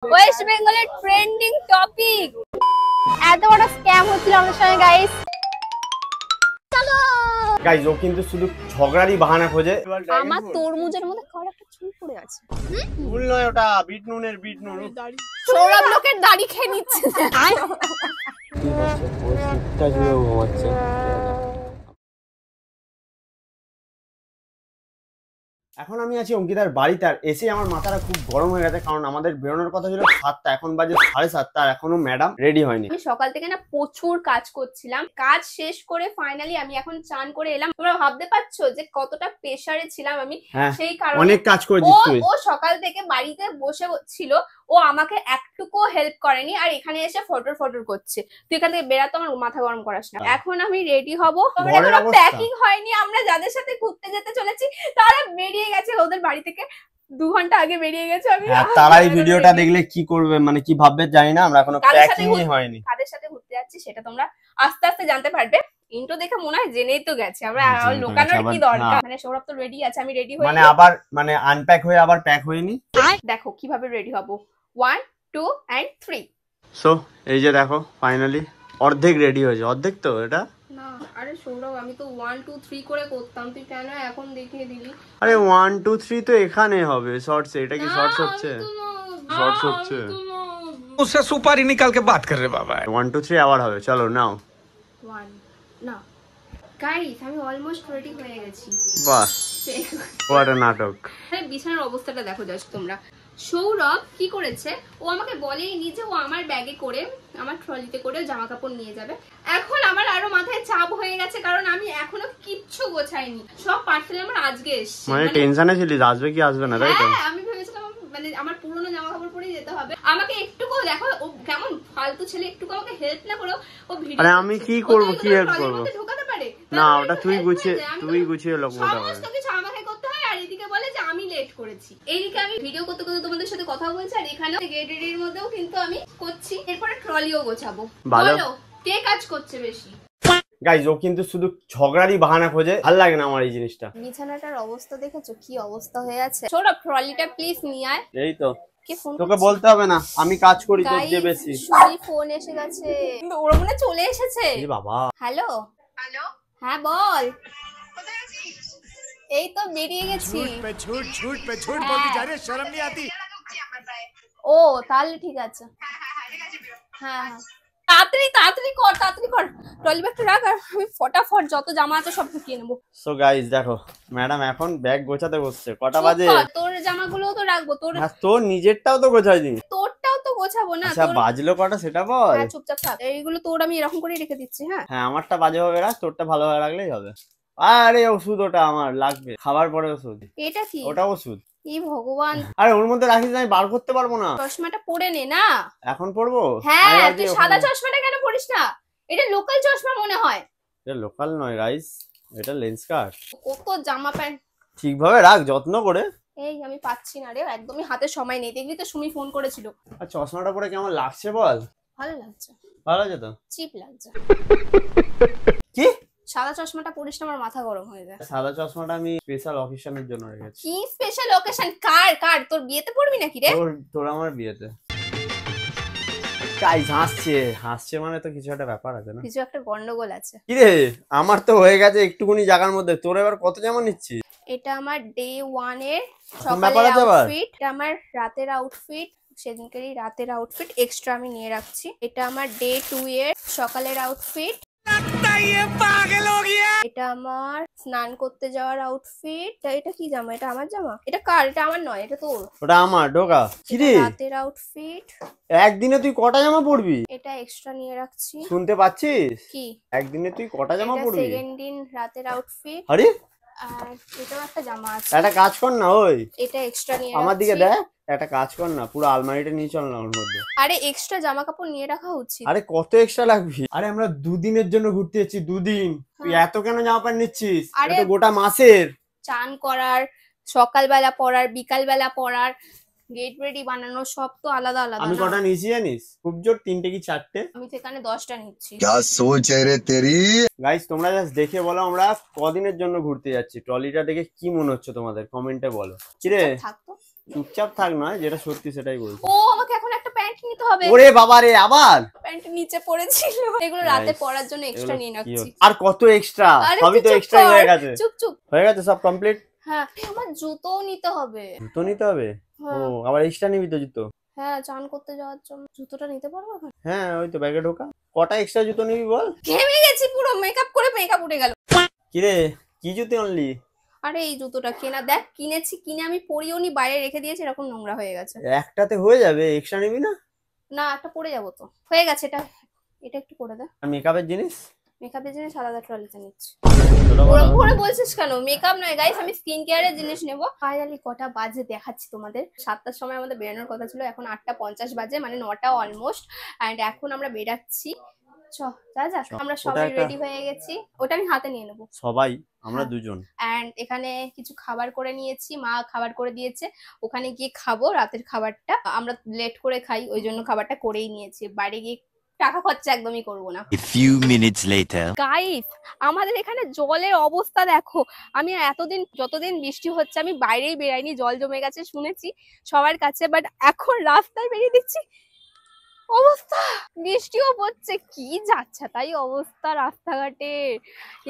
West বেঙ্গলের trending topic এত বড় স্ক্যাম হচ্ছিল আমাদের সঙ্গে গাইস। চলো গাইস, ও কিন্তু শুধু ঝগড়ারই বাহানা খোঁজে। আমার তরমুজের মধ্যে কার একটা চুল পড়ে আছে। ভুল নয়, ওটা বিট নুনের বিট নুন। সৌরভ লোকের দাড়ি খেয়ে নিচ্ছে। এখন আমি আছি অঙ্কিতার বাড়িতে, আর এসে আমার মাথাটা খুব গরম হয়ে গেছে, কারণ আমাদের বেরোনোর কথা ছিল 7টা, এখন বাজে 7:30, আর এখনো ম্যাডাম রেডি হয়নি। আমি সকাল থেকে না প্রচুর কাজ করছিলাম, কাজ শেষ করে ফাইনালি আমি এখন চান করে এলাম। তোমরা ভাবতে পারছো যে কতটা প্রেসারে ছিলাম আমি, সেই কারণে অনেক কাজ করেছিস তুই। ও সকাল থেকে বাড়িতে বসে ছিল, ও আমাকে একটুকু হেল্প করেনি, আর এখানে এসে ফটোর করছে। তুই এখান থেকে বেরাতো, আমার মাথা গরম করাস না। এখন আমি রেডি হব, প্যাকিং হয়নি, আমরা যাদের সাথে ঘুরতে যেতে চলেছি তারা বেরিয়ে গেছে, ওদের বাড়ি থেকে 2 ঘন্টা আগে বেরিয়ে গেছে। আমি তারা এই ভিডিওটা দেখলে কি করবে, মানে কি ভাববে জানি না, আমরা এখনো প্যাকিংই হয়নি। কাদের সাথে ঘুরতে যাচ্ছি সেটা তোমরা আস্তে আস্তে জানতে পারবে। ইন্ট্রো দেখে মনে হয় জেনেই তো গেছে, আমরা লোকানোর কি দরকার। মানে সৌরভ তো রেডি আছে, আমি রেডি হই, মানে আবার মানে আনপ্যাক হয়ে আবার প্যাক হইনি। দেখো কিভাবে রেডি হব। 1 2 and 3। সো এই যে দেখো ফাইনালি অর্ধেক রেডি হয়েছে। অর্ধেক তো এটা না, আরে সৌরভ আমি তো 1 2 3 করে করতাম, তুই কেন এখন দেখিয়ে দিলি? আরে 1 2 3 তো এখানে হবে শর্টস। এটা কি শর্টস হচ্ছে? শর্টস হচ্ছে, उससे सुपारी निकाल के बात कर रहे बाबा। 1 2 3 আবার হবে। চলো নাও। 1 না গাইস, আমি অলমোস্ট রেডি হয়ে গেছি। বাস, হোয়াট আ নাটক। আরে বিছানার অবস্থাটা দেখো জাস্ট তোমরা। সৌরভ কি করেছে, ও আমাকে বলেইনি যে ও আমার ব্যাগে করে, আমার ট্রলিতে করে জামা কাপড় নিয়ে যাবে। এখন আমার আরো মাথায় চাপ হয়ে গেছে, কারণ আমি এখনো কিচ্ছু গোছাইনি। সব পার্সেল আমার আজকে এসেছে। মানে টেনশনে ছিলিস আসবে কি আসবে না, তাই তো? হ্যাঁ, আমি ভেবেছিলাম মানে আমার পুরনো জামা কাপড় পরেই যেতে হবে। আমাকে একটুকু দেখো, ও কেমন ফালতু ছেলে, একটুকু আমাকে হেল্প না করো। ও ভিডিও, আরে আমি কি করব, কি হেল্প করব? ঢোকাতে পারে না, ওটা তুই গুছিয়ে লোকটা সমস্ত কিছু আমাকে করতে হয়, আর এদিকে বলে যে আমি লেট করেছি। এইদিকে আমি ভিডিও করতে করতে তোমাদের সাথে কথা বলছি, আর এখানে গেট রেডির মধ্যেও কিন্তু আমি করছি। এরপরে ট্রলিও গোছাবো। বলো কে কাজ করছে বেশি? গাইস, ও কিন্তু শুধু ঝগড়ারই বাহানা খোঁজে। ভাল লাগে না আমার এই জিনিসটা। বিছানাটার অবস্থা দেখেছো কি অবস্থা হয়ে আছে? সৌরভ ট্রলিটা প্লিজ নিয়ে আয়। এই তো, কে ফোন তোকে বলতে হবে না, আমি কাজ করি তোর যে বেশি। সুই ফোন এসে গেছে, কিন্তু ওর মনে চলে এসেছে। এই বাবা। হ্যালো হ্যালো, হ্যাঁ বল। এই তো বেরিয়ে গেছি। ঝুট বলতে যা রে, শরম नहीं आती। ও তাহলে ঠিক আছে। হ্যাঁ হ্যাঁ, তাড়াতাড়ি কর। ট্রলি ব্যাগটা রাখ, আর আমি ফটাফট যত জামা আছে সব ঢুকিয়ে নেবো। সো গাইস দেখো, ম্যাডাম এখন ব্যাগ গোছাতে বসছে। কটা বাজে? তোর জামাগুলোও তো রাখবো, তোর নিজেরটাও তো গোছাইনি। তোরটাও তো গোছাবো না। আচ্ছা বাজলো কটা সেটা বল। হ্যাঁ চুপচাপ থাক, এইগুলো তোর আমি এরকম করে রেখে দিচ্ছি। হ্যাঁ হ্যাঁ, আমারটা বাজে হবে রাখ, তোরটা ভালোভাবে রাখলেই হবে। আরে ওষুধ ওটা আমার লাগবে, খাবার পরে ওষুধ। এটা কি? ওটা ওষুধ। এই ভগবান, আরে ওর মধ্যে রাখিস, আমি বার করতে পারবো না। চশমাটা পরে নে না। এখন পরবো? হ্যাঁ, তুই সাদা চশমাটা কেন পরিস না? এটা লোকাল চশমা মনে হয়। এটা লোকাল নয় গাইস, এটা লেন্স কাট। কত জামা প্যান্ট ঠিকভাবে রাখ, যত্ন করে। এই আমি পাচ্ছি না রে, একদমই হাতে সময় নেই। দেখলি তো সুমি ফোন করেছিল। আর চশমাটা পরে কেমন লাগছে বল? ভালো লাগছে। ভালো লাগছে তো? চিপ লাগছে। কি? সাদা চশমাটা পরিস না, আমার মাথা গরম হয়ে যায়। সাদা চশমাটা আমি স্পেশাল অকেশনের জন্য রেখেছি। কি স্পেশাল অকেশন? কার তোর বিয়েতে পড়বি নাকি রে? তোর আমার বিয়েতে। গাইস হাসছে মানে তো কিছু একটা ব্যাপার আছে না? কিছু একটা গন্ডগোল আছে। কি রে, আমার তো হয়ে গেছে একটুকুনি জায়গার মধ্যে, তোর এবার কত জামা নিচ্ছিস? এটা আমার ডে 1 এর সকালের আউটফিট, এটা আমার রাতের আউটফিট, সেদিনকারই রাতের আউটফিট এক্সট্রা আমি নিয়ে রাখছি। এটা আমার ডে 2 এর সকালের আউটফিট। এটা আমার স্নান করতে যাওয়ার আউটফিট। এটা কি জামা? এটা আমার জামা? এটা কার? এটা আমার নয়, এটা তোর। ওটা আমার ঢোকা। কি রে, রাতের আউটফিট। একদিনে তুই কটা জামা পরবি? এটা এক্সট্রা নিয়ে রাখছি। শুনতে পাচ্ছিস? কি? একদিনে তুই কটা জামা পরবি? সেকেন্ড দিন রাতের আউটফিট। আরে আর এটাও একটা জামা আছে। একটা কাজ কর না, ওই এটা এক্সট্রা নিয়ে আমার দিকে রাখছি। দেখ, একটা কাজ কর না, পুরো আলমারিটা নিয়ে চল না ওর মধ্যে। আরে এক্সট্রা জামা কাপড় নিয়ে রাখা উচিত। আরে কত এক্সট্রা লাগবে? আরে আমরা 2 দিনের জন্য ঘুরতে যাচ্ছি, 2 দিন। তুই এত কেন জামা প্যান্ট নিচ্ছিস? এটা তো গোটা মাসের। চান করার, সকালবেলা পরার, বিকালবেলা পরার, গেট রেডি বানানো, সব তো আলাদা আলাদা। আমি কটা নিয়েছি জানিস? খুব জোর 3টে কি 4টে। আমি সেখানে 10টা নিচ্ছি। क्या सोच है रे तेरी? গাইস তোমরা জাস্ট দেখে বলো আমরা কদিনের জন্য ঘুরতে যাচ্ছি। ট্রলিটা দেখে কি মনে হচ্ছে তোমাদের কমেন্টে বলো। কি রে, থাকতো চুপচাপ থাক, নয় যেটা সত্যি সেটাই বলছি। ও আমাকে এখন করতে হবে। ওরে বাবা রে, আবার প্যান্ট নিচে পড়েছিল, এগুলো রাতে পরার জন্য এক্সট্রা নিয়ে নাচ্ছি। আর কত এক্সট্রা, আরে সবই তো চুপ এক্সট্রা কর, হয়ে গেছে। চুপ চুপ। হয়ে গেছে সব কমপ্লিট। হ্যাঁ আমার জুতোও নিতে হবে। জুতো নিতে হবে? ও হ্যাঁ আবার এক্সট্রা নিবি তো জুতো? হ্যাঁ, চান করতে যাওয়ার জন্য জুতোটা নিতে পারবো এখন? হ্যাঁ ওই তো ব্যাগে ঢোকা। কটা এক্সট্রা জুতো নিবি বল? ঘেমে গেছি পুরো, মেকআপ করে মেকআপ উঠে গেল। কিরে কি জুতো আনলি? আরে এই জুতোটা কেনা, দেখ কিনেছি, কিনে আমি পরিও নি, বাইরে রেখে দিয়েছি, এরকম নোংরা হয়ে গেছে। একটাতে হয়ে যাবে, এক্সট্রা নিবি না? না একটা পরে যাবো তো, হয়ে গেছে। এটা এটা একটু করে দে। আর মেকআপের জিনিস? মেকআপের জিনিস আলাদা ট্রলিতে নিচ্ছি। ছোট বড়? ওরকম করে বলছিস কেন? মেকআপ নয় গাইস, আমি স্কিন কেয়ারের জিনিস নেবো। ফাইনালি কটা বাজে দেখাচ্ছি তোমাদের। 7টার সময় আমাদের বেরোনোর কথা ছিল, এখন 8:50 বাজে, মানে 9টা অলমোস্ট। এন্ড এখন আমরা বেরাচ্ছি। যা যা, আমরা সবাই একটা- রেডি হয়ে গেছি। ওটা আমি হাতে নিয়ে নেবো। সবাই? আমরা হ্যাঁ। দুজন। এন্ড এখানে কিছু খাবার করে নিয়েছি, মা খাবার করে দিয়েছে। ওখানে গিয়ে খাবো রাতের খাবারটা। আমরা লেট করে খাই, ওই জন্য খাবারটা করেই নিয়েছি। বাইরে গিয়ে টাকা খরচা একদমই করবো না। A few minutes later. Guys আমাদের এখানে জলের অবস্থা দেখো। আমি এতদিন, যতদিন বৃষ্টি হচ্ছে আমি বাইরেই বেরাইনি, জল জমে গেছে শুনেছি সবার কাছে, বাট এখন রাস্তায় বেরিয়ে দেখছি অবস্থা, বৃষ্টিও পড়ছে, কি যাচ্ছে তাই অবস্থা রাস্তাঘাটে।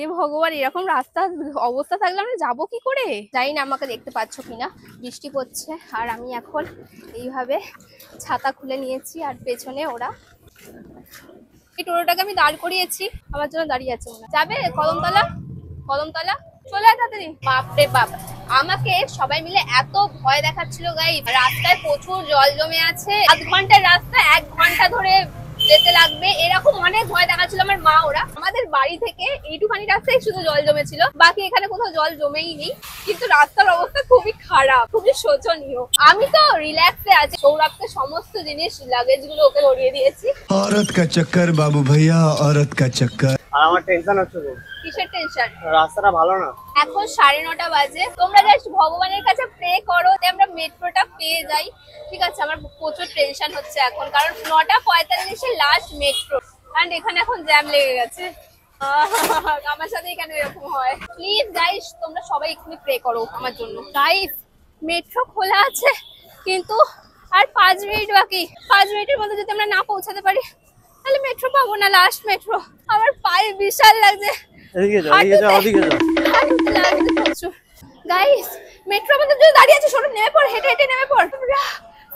এ ভগবান, এরকম রাস্তা অবস্থা থাকলে আমরা যাবো কি করে? জানি না আমাকে দেখতে পাচ্ছ কিনা, বৃষ্টি পড়ছে। আর আমি এখন এইভাবে ছাতা খুলে নিয়েছি, আর পেছনে ওরা এই টোটোটাকে আমি দাঁড় করিয়েছি, আমার জন্য দাঁড়িয়ে আছে মনে হয়। যাবে কদমতলা? কদমতলা চলে আয় তাড়াতাড়ি। বাপরে বাপ, আমাকে সবাই মিলে এত ভয় দেখাচ্ছিল গাইস। রাস্তায় প্রচুর জল জমে আছে, 1 ঘন্টার রাস্তা 1 ঘন্টা ধরে যেতে লাগবে, এরকম অনেক ভয় দেখাচ্ছিল আমার মা ওরা। আমাদের বাড়ি থেকে এইটুখানি রাস্তায় শুধু জল জমেছিল, বাকি এখানে কোথাও জল জমেই নেই। কিন্তু রাস্তার অবস্থা খুবই খারাপ, খুবই শোচনীয়। আমি তো রিল্যাক্সে আছি, সৌরভকে সমস্ত জিনিস লাগেজ গুলো ওকে ধরিয়ে দিয়েছি। औरत का चक्कर बाबू भैया, औरत का चक्कर। আর আমার টেনশন হচ্ছে খুব। কিসের টেনশন? রাস্তাটা ভালো না। এখন 9:30 বাজে। তোমরা জাস্ট ভগবানের কাছে প্রে করো যে আমরা মেট্রোটা পেয়ে যাই, ঠিক আছে? আমার প্রচুর টেনশন হচ্ছে এখন, কারণ 9:45 এ লাস্ট মেট্রো, এন্ড এখানে এখন জ্যাম লেগে গেছে। আমার সাথে কেন এরকম হয়? প্লিজ গাইস তোমরা সবাই একটু প্রে করো আমার জন্য। গাইস মেট্রো খোলা আছে, কিন্তু আর 5 মিনিট বাকি। 5 মিনিটের মধ্যে যদি আমরা না পৌঁছাতে পারি তাহলে মেট্রো পাবো না, লাস্ট মেট্রো। আমার পায়ে বিশাল লাগছে। এদিকে যাও, এদিকে যাও, ওদিকে যাও। গাইস মেট্রো আমাদের জন্য দাঁড়িয়ে আছে, সরো নেমে পড়, হেঁটে হেঁটে নেমে পড়।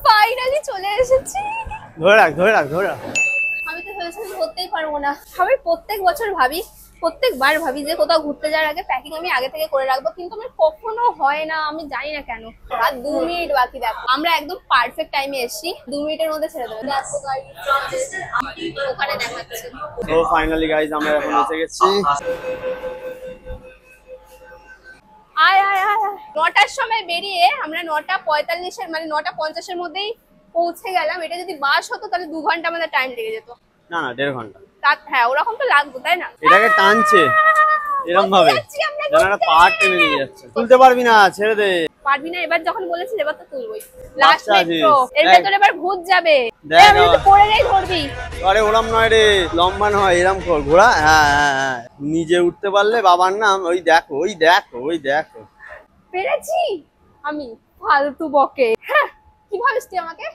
ফাইনালি চলে এসেছি। ধরে রাখ, ধরে রাখ, ধরে রাখ। আমি তো ভেবেছিলাম ধরতেই পারবো না। আমি প্রত্যেক বছর ভাবি, প্রত্যেকবার ভাবি যে কোথাও ঘুরতে যাওয়ার আগে প্যাকিং আমি আগে থেকে করে রাখবো, কিন্তু আমার কখনো হয় না, আমি জানি না কেন। আর 2 মিনিট বাকি, দেখো আমরা একদম পারফেক্ট টাইমে এসেছি। 2 মিনিটের মধ্যে ছেড়ে দেবে। দেখো গাড়ি ওখানে দেখাচ্ছে। তো ফাইনালি গাইস আমরা এখন এসে গেছি। আয় আয় আয় আয়। 9টার সময় বেরিয়ে আমরা 9:45 মানে 9:50 মধ্যেই পৌঁছে গেলাম। এটা যদি বাস হতো তাহলে 2 ঘন্টা আমাদের টাইম লেগে যেত। না না, 1.5 ঘন্টা। হ্যাঁ ওরকম তো লাগতো, তাই না? এটাকে টানছে এরকম ভাবে, যেন একটা পাহাড় টেনে নিয়ে যাচ্ছে। তুলতে পারবি না, ছেড়ে দে। পারবি না, এবার যখন বলেছিস এবার তো তুলবই। লাস্ট বাচ্চা মেট্রো, আছিস। এর ভেতরে এবার ভূত যাবে। দেখ আমি তো পড়ে নেই, ধরবি। আরে ওরম নয় রে, লম্বা নয়, এরম কর ঘোড়া। হ্যাঁ হ্যাঁ হ্যাঁ, নিজে উঠতে পারলে বাবার নাম। ওই দেখো, ওই দেখো, ওই দেখো। পেরেছি আমি, ফালতু বকে। হ্যাঁ কি ভাবিস তুই আমাকে?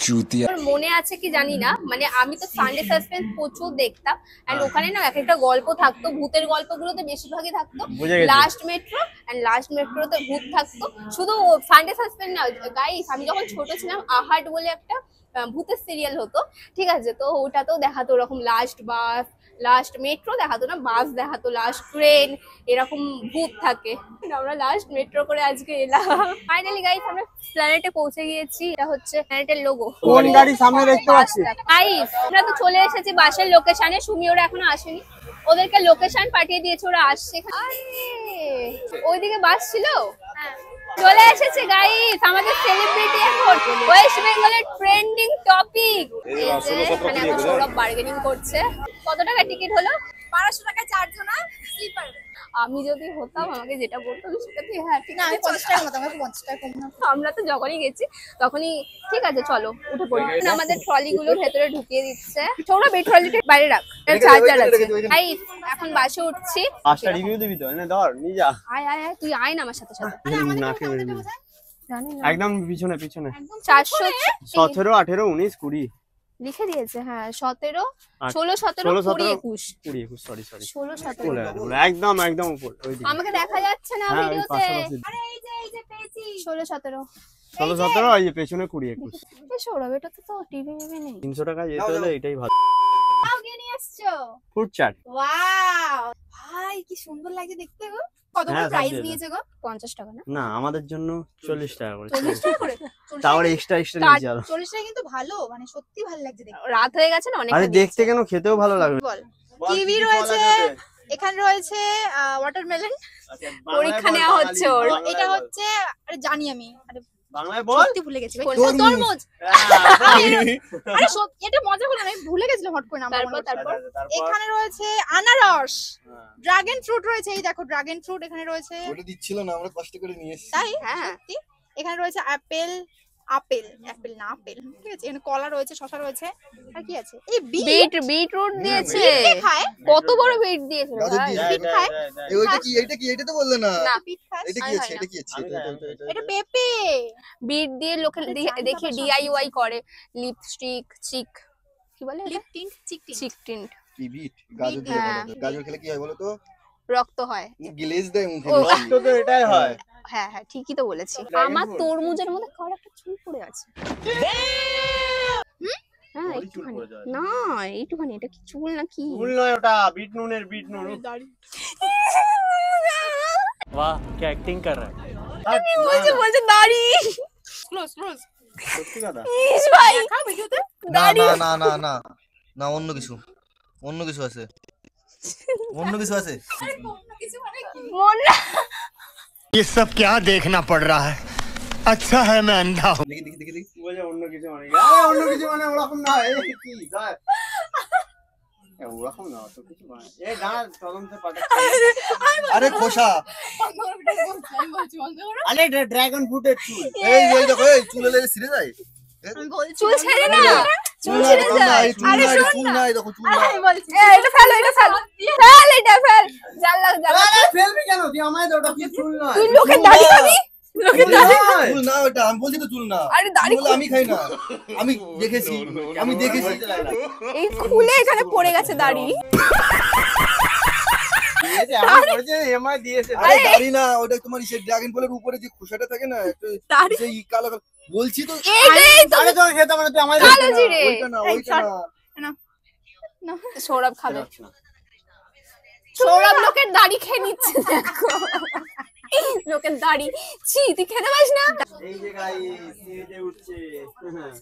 चूतिया। তোর মনে আছে কি জানি না, মানে আমি তো সানডে সাসপেন্স প্রচুর দেখতাম, এন্ড ওখানে না এক একটা গল্প থাকতো, ভূতের গল্পগুলোতে বেশিরভাগই থাকতো। বুঝে গেছি। লাস্ট মেট্রো, এন্ড লাস্ট মেট্রোতে ভূত থাকতো। শুধু সানডে সাসপেন্স না গাইস, আমি যখন ছোট ছিলাম আহাট বলে একটা ভূতের সিরিয়াল হতো, ঠিক আছে? তো ওটাতেও দেখাতো ওরকম লাস্ট বাস, লাস্ট মেট্রো দেখাতো না, বাস দেখাতো, লাস্ট ট্রেন, এরকম ভূত থাকে। আমরা লাস্ট মেট্রো করে আজকে এলাম। ফাইনালি গাইস আমরা প্ল্যানেটে পৌঁছে গিয়েছি। এটা হচ্ছে প্ল্যানেটের লোগো। কোন গাড়ি সামনে দেখতে পাচ্ছি? গাইস আমরা তো চলে এসেছি বাসের লোকেশনে। সুমি ওরা এখনো আসেনি, ওদেরকে লোকেশন পাঠিয়ে দিয়েছে, ওরা আসছে। আরে ওইদিকে বাস ছিল। হ্যাঁ চলে এসেছে গাইস আমাদের সেলিব্রিটি, এখন ওয়েস্ট বেঙ্গলের ট্রেন্ডিং টপিক। এখানে এখন সৌরভ বার্গেনিং করছে। কত টাকা টিকিট হলো? 1200 টাকায় 4 জন স্লিপার। আমি যদি হতাম আমাকে যেটা বলতাম সেটাতে হ্যাঁ ঠিক আছে, 50 টাকা মতো, আমাকে 50 টাকা কম না। আমরা তো যখনই গেছি তখনই ঠিক আছে চলো উঠে পড়ি। আমাদের ট্রলি গুলো ভেতরে ঢুকিয়ে দিচ্ছে। সৌরভ এই ট্রলিটা বাইরে রাখ, এর চার্জার আছে। গাইস এখন বাসে উঠছি। পাঁচটা রিভিউ দিবি তো? এনে ধর, নিয়ে যা। আয় আয় আয়, তুই আয় না আমার সাথে সাথে। নাকে মেরে দিবি। জানি না একদম পিছনে পিছনে। 400 17, 18, 19, 20। লিখে দিয়েছে, হ্যাঁ 17 আচ্ছা, 16 17 16, 20 17, 21 20, 21, সরি 16 17 একদম একদম উপর ওইদিকে। আমাকে দেখা যাচ্ছে না হ্যাঁ, ওই ভিডিওতে। পাশাপাশি। আরে এই যে পেয়েছি 16 17 16 17 এই যে পেছনে 20 21। এই সৌরভ, এটা তো টিভি নেই। 300 টাকা যেতে হলে এটাই ভালো। তাও কিনে নিয়ে আসছো? ফুড চাট। ওয়াও ভাই কি সুন্দর লাগছে দেখতে গো। কত হ্যাঁ, করে প্রাইস সব দিয়ে নিয়েছে গো? 50 টাকা না? না, আমাদের জন্য 40 টাকা করে। 40 টাকা করে? তাও এক্সট্রা নিয়েছি আরো। 40 টাকা কিন্তু ভালো, মানে সত্যি ভালো লাগছে দেখতে। রাত হয়ে গেছে না, অনেক। আরে দেখতে কেন, খেতেও ভালো লাগবে। বল, কিউই রয়েছে, এখানে রয়েছে ওয়াটারমেলন, পরীক্ষা নেওয়া হচ্ছে ওর। এটা হচ্ছে, আরে জানি আমি, আরে বাংলায় বল। সত্যি ভুলে গেছি ভাই। কোনটা? তরমুজ। আরে সত্যি এটা মজা করলাম, আমি ভুলে গেছিলাম হট করে নাম। তারপর এখানে রয়েছে আনারস, ড্রাগন ফ্রুট রয়েছে, এই দেখো ড্রাগন ফ্রুট এখানে রয়েছে। ওটা দিচ্ছিল না, আমরা কষ্ট করে নিয়ে এসেছি। তাই হ্যাঁ। সত্যি এখানে রয়েছে আপেল, আপেল না আপেল, ঠিক আছে। এখানে কলা রয়েছে, শসা রয়েছে, আর কি আছে? এই বিটরুট দিয়েছে। খায়, কত বড় বিট দিয়েছে রে গাজর ভাই। দিয়েছে। বিট খায়, এইটা কি এটা তো বললে না। না, বিট খায়। এটা কি হয় আছে, না। এটা কি আছে? এটা পেঁপে। বিট দিয়ে লোকে দেখি ডিআইওয়াই করে, লিপস্টিক, চিক, কি বলে লিপ টিন্ট, চিক টিন্ট। চিক টিন্ট, কি বিট? গাজর দিয়ে হ্যাঁ। বলো তো। গাজর খেলে কি হয় বলো তো? রক্ত হয়। গ্লেজ দেয় মুখে। ও, রক্ত তো এটাই হয়। হ্যাঁ হ্যাঁ ঠিকই তো বলেছি। Dragon আমার fruit। তরমুজের মধ্যে কার একটা চুল পড়ে আছে। হ্যাঁ বড়ি চুল একটুখানি। পড়ে যায়। না এইটুখানি, এটা কি চুল নাকি? ভুল নয় ওটা, বিট নুনের বিট নুন। वाह क्या एक्टिंग कर रहा है। বলছে দাড়ি। Close close. সত্যি কথা। ইস ভাই খাও ভিডিওতে। না দাড়ি। না না না না না, অন্য কিছু আছে, অন্য কিছু আছে। মন না। ये सब क्या देखना पड़ रहा है, अच्छा है मैं अंधा हूँ। দেখি দেখি দেখি দেখি। বলে অন্য কিছু মানে, আরে অন্য কিছু মানে ওরকম না, এই কি যায়? ওরকম না তো কিছু মানে। এই দাঁড়া, তদন্তে পাঠাচ্ছি। আরে খোসা, আরে ড্রাগন ফ্রুটের চুল। এই দেখো, এই চুলে লেগে ছিঁড়ে যায়। চুল ছেড়ে না, চুল না, ছেড়ে এরকম না, যায়। এই চুল আরে না, শোন চুল না। না, এই দেখো চুল না। এটা ফেল, এটা ফেল, ফেল এটা ফেল। জানলা জানলা। আরে ফেলবি কেন তুই? আমায় তো ওটা কি চুল নয়। তুই লোকের দাড়ি খাবি? লোকের চুল দাড়ি। না, চুল না ওটা, আমি বলছি তো চুল না। আরে দাড়ি চুল আমি খাই না, আমি দেখেছি, আমি দেখেছি। এই খুলে এখানে পড়ে গেছে দাড়ি। দিয়েছে, আমার করেছে, আমায় দিয়েছে। আরে দাড়ি না, ওটা তোমার সেই ড্রাগন ফলের উপরে যে খোসাটা থাকে না, একটু দাড়ি। সেই কালো কালো, বলছি তো। এইটাই তো আরে তোর খেতে মানে তুই আমায় কালো দিয়েছিস না। জিরে। ওইটা না, ওইটা না। সৌরভ খাবে। সৌরভ লোকের দাড়ি খেয়ে নিচ্ছে দেখো। লোকের দাড়ি। ছি, তুই খেতে পারিস না? এই যে গাইস, সিঁড়িতে উঠছে।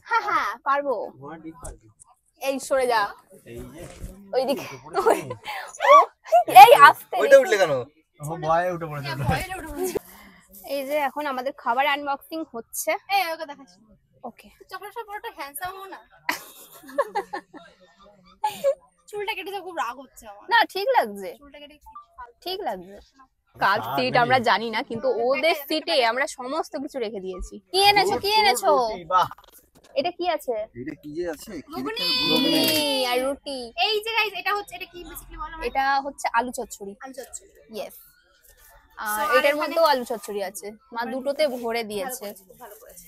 হ্যাঁ হ্যাঁ পারবো। ঘোড়া ডিপ পারবি। এই সরে যা এই যে ওইদিকে। এই আস্তে। ওইটা উঠলে কেন? ও ভয়ে উঠে পড়েছে। এই যে এখন আমাদের খাবার আনবক্সিং হচ্ছে। এই ওকে দেখাচ্ছি। ওকে। চকলেট সব বড়টা হ্যান্ডসাম হও না। চুলটা কেটে যা, খুব রাগ হচ্ছে আমার। না ঠিক লাগছে, চুলটা কেটে ঠিক লাগছে। কার সিট আমরা জানি না, কিন্তু ওদের সিটে আমরা সমস্ত কিছু রেখে দিয়েছি। কি এনেছো, কি এনেছো? বাহ, এটা কি আছে? এটা কি যে আছে? ঘুগনি। ঘুগনি আর রুটি। এই যে গাইস, এটা হচ্ছে, এটা কি বেসিক্যালি বলো আমায়? এটা হচ্ছে আলু চচ্চড়ি। আলু চচ্চড়ি। ইয়েস। So, আর আর এটার এখানে- মধ্যেও আলু চচ্চড়ি আছে, মা দুটোতে ভরে দিয়েছে। খুব ভালো করেছে।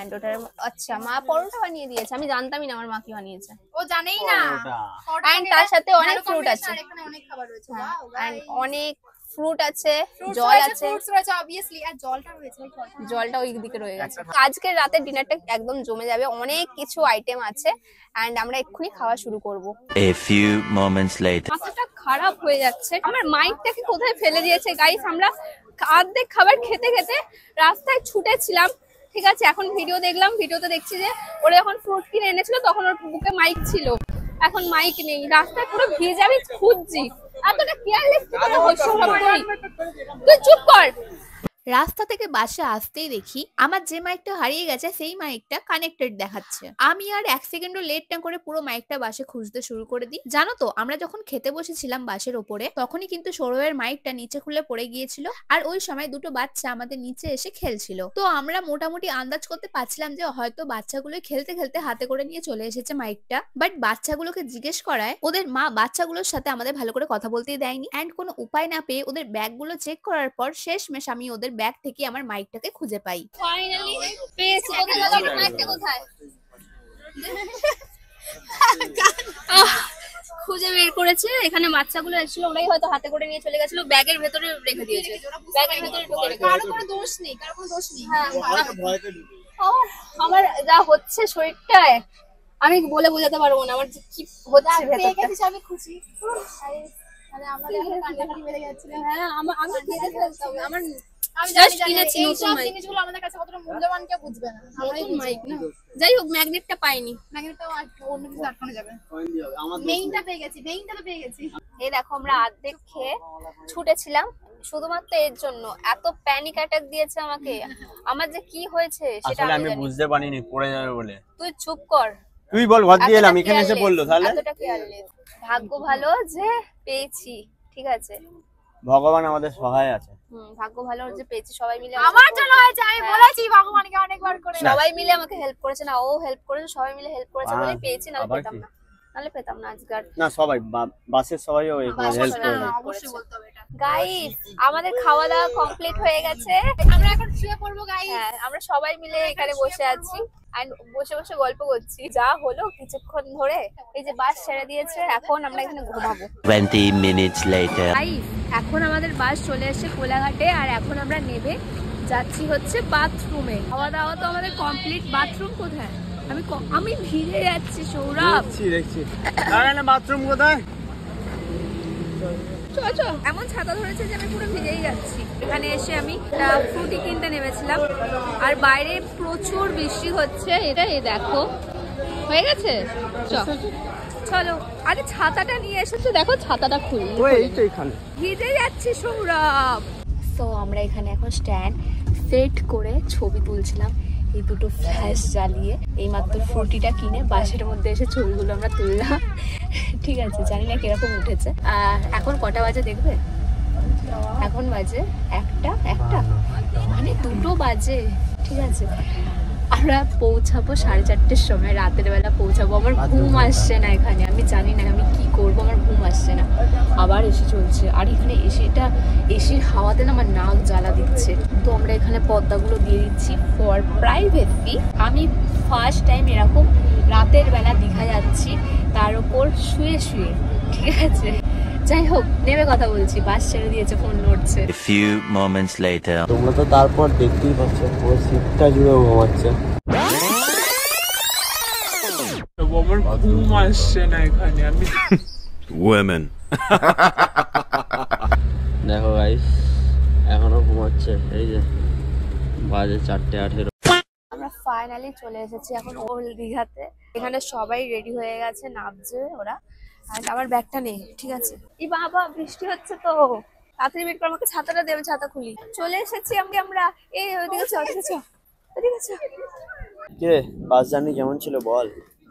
এন্ড ওটার আচ্ছা মা পরোটা বানিয়ে দিয়েছে, আমি জানতামই না আমার মা কি বানিয়েছে। ও জানেই না। ওটা। পরোটা And নিয়ে তার সাথে ভালো অনেক fruit combination, আছে। আর এখানে অনেক খাবার রয়েছে। হ্যাঁ, Wow, and guys. অনেক ফ্রুট আছে, Fruits জল রয়েছে, আছে। fruits রয়েছে obviously, আর জলটা রয়েছে, এই জলটা। জলটা ওই দিকে রয়ে গেছে। আজকের রাতের ডিনারটা একদম জমে যাবে, অনেক কিছু আইটেম আছে এন্ড আমরা এক্ষুনি খাওয়া শুরু করব। A few moments later. মাথাটা খারাপ হয়ে যাচ্ছে, আমার মাইকটাকে কোথায় ফেলে দিয়েছে গাইস। আমরা অর্ধেক খাবার খেতে খেতে রাস্তায় ছুটেছিলাম, ঠিক আছে। এখন ভিডিও দেখলাম, ভিডিওতে দেখছি যে ওরা যখন ফ্রুট কিনে এনেছিল তখন ওর বুকে মাইক ছিল, এখন মাইক নেই। রাস্তায় পুরো ভিজে আমি খুঁজছি, এতটা কেয়ারলেস কি করে হইছ তুই? চুপ কর। রাস্তা থেকে বাসে আসতেই দেখি আমার যে মাইকটা হারিয়ে গেছে সেই মাইকটা কানেক্টেড দেখাচ্ছে। আমি আর 1 সেকেন্ডও লেট না করে পুরো মাইকটা বাসে খুঁজতে শুরু করে দিই। জানো তো, আমরা যখন খেতে বসেছিলাম বাসের ওপরে, তখনই কিন্তু সৌরভের মাইকটা নিচে খুলে পড়ে গিয়েছিল। আর ওই সময় দুটো বাচ্চা আমাদের নিচে এসে খেলছিল। তো আমরা মোটামুটি আন্দাজ করতে পারছিলাম যে হয়তো বাচ্চাগুলো খেলতে খেলতে হাতে করে নিয়ে চলে এসেছে মাইকটা। বাট বাচ্চাগুলোকে জিজ্ঞেস করায় ওদের মা বাচ্চাগুলোর সাথে আমাদের ভালো করে কথা বলতেই দেয়নি। এন্ড কোনো উপায় না পেয়ে ওদের ব্যাগগুলো চেক করার পর শেষমেশ আমি ওদের ব্যাগ থেকে আমার মাইকটাকে খুঁজে পাই। ফাইনালি পেয়েছি। কোথায় গেল মাইকটা? কোথায়? খুঁজে বের করেছে, এখানে বাচ্চাগুলো এসেছিল, ওরাই হয়তো হাতে করে নিয়ে চলে গেছিল, ব্যাগের ভেতরে রেখে দিয়েছে, ব্যাগের ভেতরে ঢুকে রেখে কারো কোনো দোষ নেই, কারো কোনো দোষ নেই। হ্যাঁ, আমার যা হচ্ছে শরীরটায় আমি বলে বোঝাতে পারবো না আমার যে কি হচ্ছে পেয়ে ভেতরটা। গেছিস, আমি খুশি। মানে আমাদের এখন কান্নাকাটি বেড়ে যাচ্ছিল। হ্যাঁ, আমি কেঁদে ফেলতাম। আমার আমি Just জানি কিনেছি নতুন এইসব mic। জিনিসগুলো আমাদের কাছে কতটা মূল্যবান কেউ বুঝবে না। আমরাই নতুন mic না। যাই হোক, ম্যাগনেটটা পাইনি। ম্যাগনেটটাও অন্য কিছু আটকানো যাবে। মেইনটা পেয়ে গেছি, মেইনটা তো পেয়ে গেছি। এই দেখো আমরা অর্ধেক খেয়ে ছুটেছিলাম শুধুমাত্র এর জন্য। এত প্যানিক অ্যাটাক দিয়েছে আমাকে, আমার যে কি হয়েছে সেটা আসলে আমি আমি জানি। বুঝতে পারিনি পড়ে যাবে বলে। তুই চুপ কর। তুই বল, ঘর দিয়ে এলাম, এতটা এখানে এসে careless, বললো তাহলে। এতটা careless। ভাগ্য ভালো যে পেয়েছি, ঠিক আছে। ভগবান আমাদের সহায় আছে। ভাগ্য ভালো যে পেয়েছি, সবাই মিলে আমার জন্য হয়েছে, আমি হ্যাঁ। বলেছি ভগবানকে অনেকবার করে। সবাই মিলে আমাকে হেল্প করেছে, না ও হেল্প করেছে, সবাই মিলে হেল্প করেছে বলে পেয়েছি, নাহলে আবার পেতাম কি? না, নাহলে পেতাম না আজকাল। না সবাই বাসের সবাইও এখানে হেল্প করে দেয়। অবশ্যই বলতে হবে এটা। গাইস, আমাদের খাওয়া দাওয়া কমপ্লিট হয়ে গেছে। আমরা এখন শুয়ে পড়বো গাইস। হ্যাঁ, আমরা সবাই মিলে এখানে বসে আছি আর বসে বসে গল্প করছি। যা হলো কিছুক্ষণ ধরে, এই যে বাস ছেড়ে দিয়েছে, এখন আমরা এখানে ঘুমাবো। 20 minutes later. গাইস, এখন আমাদের বাস চলে এসেছে কোলাঘাটে, আর এখন আমরা নেবে যাচ্ছি হচ্ছে বাথরুমে। খাওয়া দাওয়া তো আমাদের কমপ্লিট। বাথরুম কোথায়? আমি ভিজে যাচ্ছি সৌরভ। দেখছি বাথরুম কোথায়? চল এমন ছাতা ধরেছে যে আমি পুরো ভিজেই যাচ্ছি। এখানে এসে আমি ফ্রুটি কিনতে নেমেছিলাম, আর বাইরে প্রচুর বৃষ্টি হচ্ছে। এটা এই দেখো হয়ে গেছে। চলো, আরে ছাতাটা নিয়ে এসেছো, দেখো ছাতাটা খুলি, এই তো এখানে ভিজে যাচ্ছি সৌরভ। তো আমরা এখানে এখন স্ট্যান্ড সেট করে ছবি তুলছিলাম, এই দুটো ফ্ল্যাশ জ্বালিয়ে। এইমাত্র ফ্রুটিটা কিনে বাসের মধ্যে এসে ছবিগুলো আমরা তুললাম। ঠিক আছে, জানি না কিরকম উঠেছে। আর এখন কটা বাজে দেখবে? এখন বাজে একটা মানে 2টো বাজে, ঠিক আছে। আমরা পৌঁছাবো 4:30টার সময়, রাতের বেলা পৌঁছাবো। আমার ঘুম আসছে না এখানে, আমি জানি না আমি কি করবো, আমার ঘুম আসছে না। আবার এসি চলছে, আর এখানে এসির হাওয়াতে না আমার নাক জ্বালা দিচ্ছে। তো আমরা এখানে পর্দাগুলো দিয়ে দিচ্ছি ফর প্রাইভেসি। আমি ফার্স্ট টাইম এরকম রাতের বেলা দীঘা যাচ্ছি, তার উপর শুয়ে, ঠিক আছে। যাই হোক, নেমে কথা বলছি, বাস ছেড়ে দিয়েছে, ফোন নড়ছে। A few moments later. তোমরা তো তারপর দেখতেই পাচ্ছ পুরো সিটটা জুড়ে ঘুমাচ্ছে। আমার ঘুম আসছে না এখানে, আমি Women. দেখো গাইস, এখনো ঘুমাচ্ছে। এই যে বাজে 4:18। আমরা ফাইনালি চলে এসেছি এখন ওল্ড দীঘাতে। এখানে সবাই রেডি হয়ে গেছে, নামছে ওরা। আর আমার ব্যাগটা নেই, ঠিক আছে। এই বাবা, বৃষ্টি হচ্ছে তো, তাড়াতাড়ি বের করে আমাকে ছাতাটা দেবে, ছাতা খুলি। চলে এসেছি আমরা। এই ওদিকে চল, ওদিকে চল। কে বাস জার্নি কেমন ছিল বল?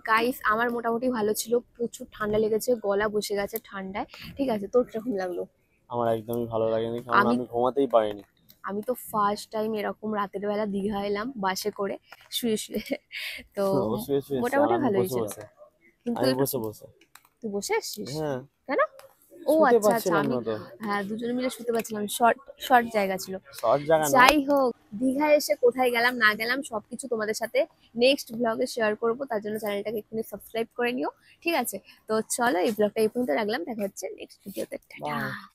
গাইস, আমার মোটামুটি ভালো ছিল। প্রচুর ঠান্ডা লেগেছে, গলা বসে গেছে ঠান্ডায়, ঠিক আছে। তোর কিরকম লাগলো? আমার একদমই ভালো লাগেনি, কারণ আমি ঘুমাতেই পারিনি। আমি তো ফার্স্ট টাইম এরকম রাতের বেলা দীঘা এলাম বাসে করে, শুয়ে তো শুয়ে মোটামুটি ভালোই ছিল। কিন্তু আমি বসে তুই বসে এসেছিস? হ্যাঁ। কেন? ও শুতে আচ্ছা, পারছিলাম আমি না তো। হ্যাঁ, দুজনে মিলে শুতে পারছিলাম। শর্ট জায়গা ছিল। শর্ট জায়গা না। যাই হোক, দীঘা এসে কোথায় গেলাম না গেলাম সবকিছু তোমাদের সাথে নেক্সট ব্লগে শেয়ার করবো। তার জন্য চ্যানেলটাকে এক্ষুনি সাবস্ক্রাইব করে নিও, ঠিক আছে। তো চলো, এই ব্লগটা এই পর্যন্ত রাখলাম, দেখা হচ্ছে নেক্সট ভিডিওতে। টাটা। Bye.